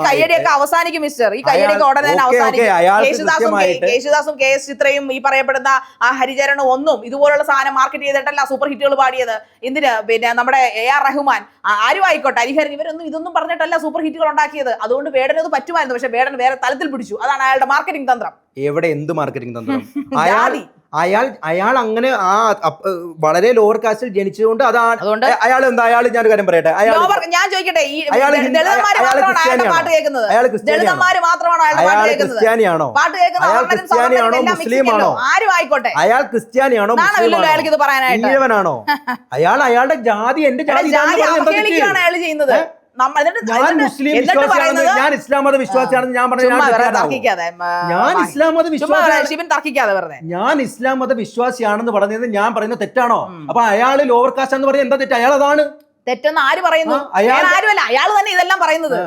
കയ്യടിയൊക്കെ അവസാനിക്കും മിസ്റ്റർ. ഈ കയ്യടിയൊക്കെ ഉടനെ തന്നെ അവസാനിക്കും. യേശുദാസും KS ചിത്രയും ഈ പറയപ്പെടുന്ന ആ ഹരിചരണം ഒന്നും ഇതുപോലുള്ള സാധനം മാർക്കറ്റ് ചെയ്തിട്ടല്ല സൂപ്പർ ഹിറ്റുകൾ പാടിയത്. എന്തിന് പിന്നെ നമ്മുടെ AR റഹ്മാൻ ആരും ആയിക്കോട്ടെ, ഹരിഹരൻ, ഇവരൊന്നും ഇതൊന്നും പറഞ്ഞിട്ടല്ല സൂപ്പർ ഹിറ്റുകൾ ഉണ്ടാക്കിയത്. അതുകൊണ്ട് വേടന് അത് പറ്റുമായിരുന്നു. പക്ഷെ വേടൻ വേറെ തലത്തിൽ പിടിച്ചു. അതാണ് അയാളുടെ മാർക്കറ്റിംഗ് തന്ത്രം. എവിടെ എന്ത് മാർക്കറ്റിംഗ് തന്ത്രം? അയാൾ അങ്ങനെ ആ വളരെ ലോവർ കാസ്റ്റിൽ ജനിച്ചതുകൊണ്ട് അതാണ് അയാൾ എന്താ. അയാൾ ഞാനൊരു കാര്യം പറയട്ടെ, ഞാൻ ചോദിക്കട്ടെ, ഈ ദളിതന്മാര് മാത്രമാണോ അയാളുടെ പാട്ട് കേൾക്കുന്നത്? ദളിതന്മാര് മാത്രമാണോ അയാളുടെ പാട്ട് കേൾക്കുന്നത്? ക്രിസ്ത്യാനിയാണോ? പാട്ട് കേൾക്കുന്ന മുസ്ലിമാണോ? ആരും ആയിക്കോട്ടെ, അയാൾ ക്രിസ്ത്യാനിയാണോ? അയാൾക്ക് ഇത് പറയാനായിട്ട് ഈഴവനാണോ? അയാളുടെ ജാതി എന്റെ ജാതി അവഹേളിക്കുകയാണ് അയാൾ ചെയ്യുന്നത്. ഞാൻ മുസ്ലിം വിശ്വാസിയാണെന്ന്, ഞാൻ ഇസ്ലാം മത വിശ്വാസിയാണെന്ന് ഞാൻ പറഞ്ഞു. ഞാൻ ഇസ്ലാം മത വിശ്വാസിയാണ്, ഞാൻ ഇസ്ലാം മത വിശ്വാസിയാണെന്ന് പറഞ്ഞത് ഞാൻ പറയുന്നത് തെറ്റാണോ? അപ്പൊ അയാള് ലോവർ കാസ്റ്റ് എന്ന് പറഞ്ഞാൽ എന്താ തെറ്റ്? അയാൾ അതാണ് തെറ്റെന്ന് ആര് പറയുന്നു? ആരുമല്ല, അയാൾ തന്നെ ഇതെല്ലാം പറയുന്നത്.